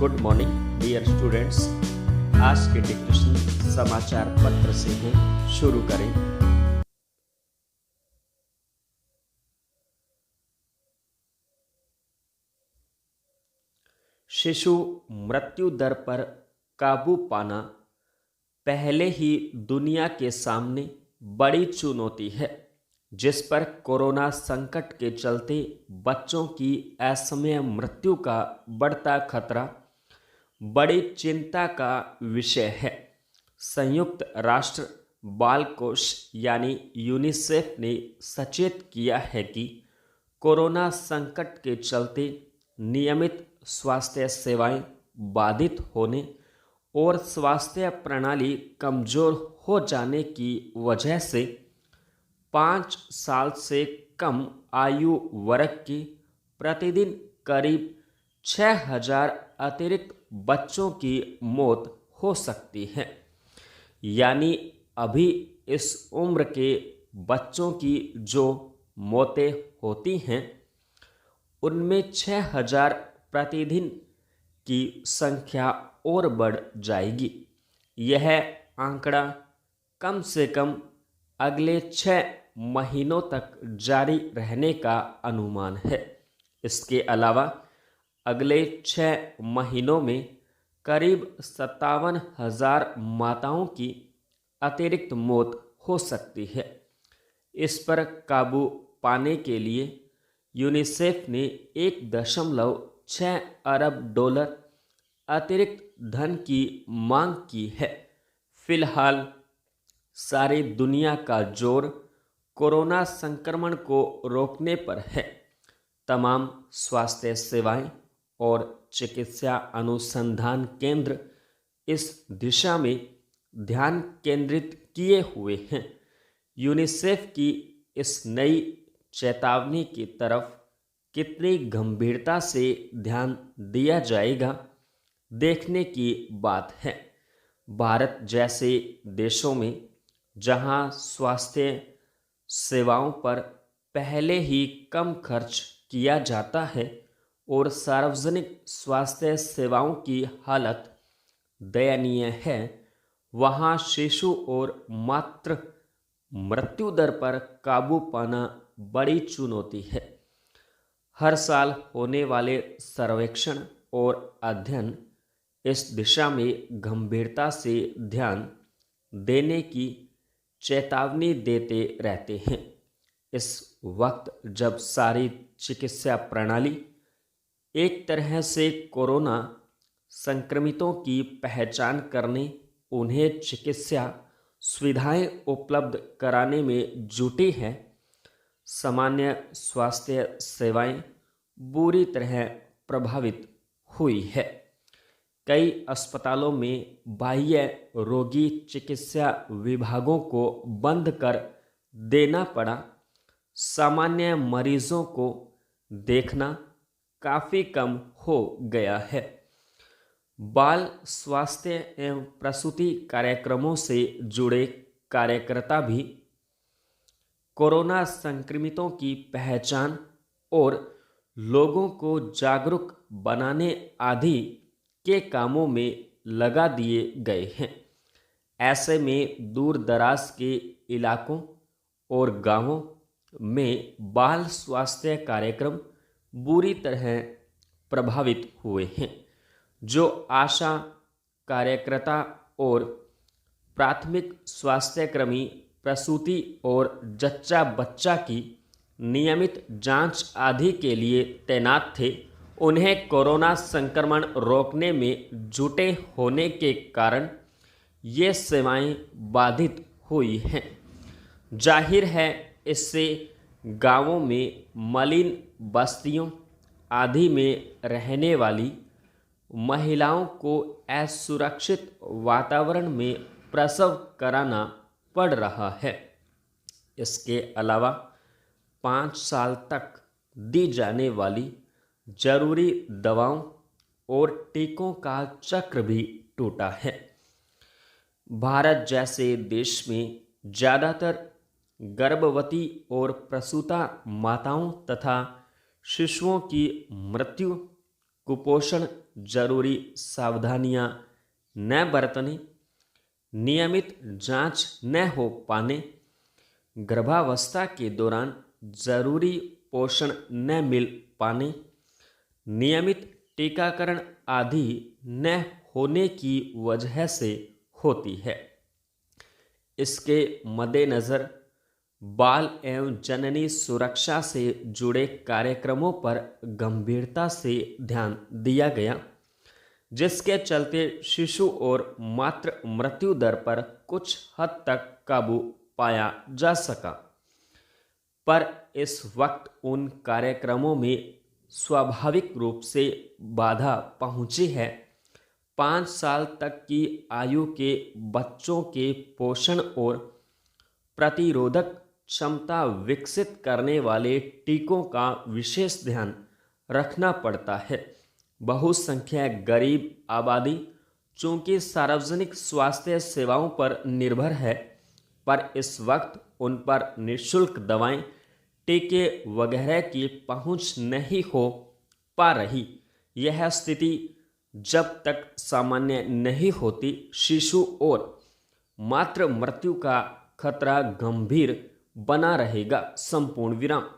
Good morning dear students. आज के discussion समाचार पत्र से है, शुरू करें। शिशु मृत्यु दर पर काबू पाना पहले ही दुनिया के सामने बड़ी चुनौती है, जिस पर कोरोना संकट के चलते बच्चों की असमय मृत्यु का बढ़ता खतरा बड़ी चिंता का विषय है। संयुक्त राष्ट्र बाल कोष यानी यूनिसेफ ने सचेत किया है कि कोरोना संकट के चलते नियमित स्वास्थ्य सेवाएं बाधित होने और स्वास्थ्य प्रणाली कमजोर हो जाने की वजह से 5 साल से कम आयु वर्ग की प्रतिदिन करीब 6,000 अतिरिक्त बच्चों की मौत हो सकती है। यानी अभी इस उम्र के बच्चों की जो मौतें होती हैं उनमें 6,000 प्रतिदिन की संख्या और बढ़ जाएगी। यह आंकड़ा कम से कम अगले 6 महीनों तक जारी रहने का अनुमान है। इसके अलावा अगले 6 महीनों में करीब 57,000 माताओं की अतिरिक्त मौत हो सकती है। इस पर काबू पाने के लिए यूनिसेफ ने $1.6 अरब अतिरिक्त धन की मांग की है। फिलहाल सारी दुनिया का जोर कोरोना संक्रमण को रोकने पर है। तमाम स्वास्थ्य सेवाएं और चिकित्सा अनुसंधान केंद्र इस दिशा में ध्यान केंद्रित किए हुए हैं। यूनिसेफ की इस नई चेतावनी की तरफ कितनी गंभीरता से ध्यान दिया जाएगा, देखने की बात है। भारत जैसे देशों में जहां स्वास्थ्य सेवाओं पर पहले ही कम खर्च किया जाता है और सार्वजनिक स्वास्थ्य सेवाओं की हालत दयनीय है, वहां शिशु और मातृ मृत्यु दर पर काबू पाना बड़ी चुनौती है। हर साल होने वाले सर्वेक्षण और अध्ययन इस दिशा में गंभीरता से ध्यान देने की चेतावनी देते रहते हैं। इस वक्त जब सारी चिकित्सा प्रणाली एक तरह से कोरोना संक्रमितों की पहचान करने, उन्हें चिकित्सा सुविधाएं उपलब्ध कराने में जुटी है, सामान्य स्वास्थ्य सेवाएं बुरी तरह प्रभावित हुई है। कई अस्पतालों में बाह्य रोगी चिकित्सा विभागों को बंद कर देना पड़ा। सामान्य मरीजों को देखना काफ़ी कम हो गया है। बाल स्वास्थ्य एवं प्रसूति कार्यक्रमों से जुड़े कार्यकर्ता भी कोरोना संक्रमितों की पहचान और लोगों को जागरूक बनाने आदि के कामों में लगा दिए गए हैं। ऐसे में दूर दराज के इलाकों और गांवों में बाल स्वास्थ्य कार्यक्रम बुरी तरह प्रभावित हुए हैं। जो आशा कार्यकर्ता और प्राथमिक स्वास्थ्यकर्मी प्रसूति और जच्चा बच्चा की नियमित जांच आदि के लिए तैनात थे, उन्हें कोरोना संक्रमण रोकने में जुटे होने के कारण ये सेवाएं बाधित हुई हैं। जाहिर है इससे गांवों में मलिन बस्तियों आदि में रहने वाली महिलाओं को असुरक्षित वातावरण में प्रसव कराना पड़ रहा है। इसके अलावा 5 साल तक दी जाने वाली जरूरी दवाओं और टीकों का चक्र भी टूटा है। भारत जैसे देश में ज़्यादातर गर्भवती और प्रसूता माताओं तथा शिशुओं की मृत्यु कुपोषण, जरूरी सावधानियां न बरतने, नियमित जांच न हो पाने, गर्भावस्था के दौरान जरूरी पोषण न मिल पाने, नियमित टीकाकरण आदि न होने की वजह से होती है। इसके मद्देनज़र बाल एवं जननी सुरक्षा से जुड़े कार्यक्रमों पर गंभीरता से ध्यान दिया गया, जिसके चलते शिशु और मातृ मृत्यु दर पर कुछ हद तक काबू पाया जा सका। पर इस वक्त उन कार्यक्रमों में स्वाभाविक रूप से बाधा पहुंची है। 5 साल तक की आयु के बच्चों के पोषण और प्रतिरोधक क्षमता विकसित करने वाले टीकों का विशेष ध्यान रखना पड़ता है। बहुसंख्यक गरीब आबादी चूंकि सार्वजनिक स्वास्थ्य सेवाओं पर निर्भर है, पर इस वक्त उन पर निःशुल्क दवाएं, टीके वगैरह की पहुंच नहीं हो पा रही। यह स्थिति जब तक सामान्य नहीं होती, शिशु और मातृ मृत्यु का खतरा गंभीर बना रहेगा। संपूर्ण विराम।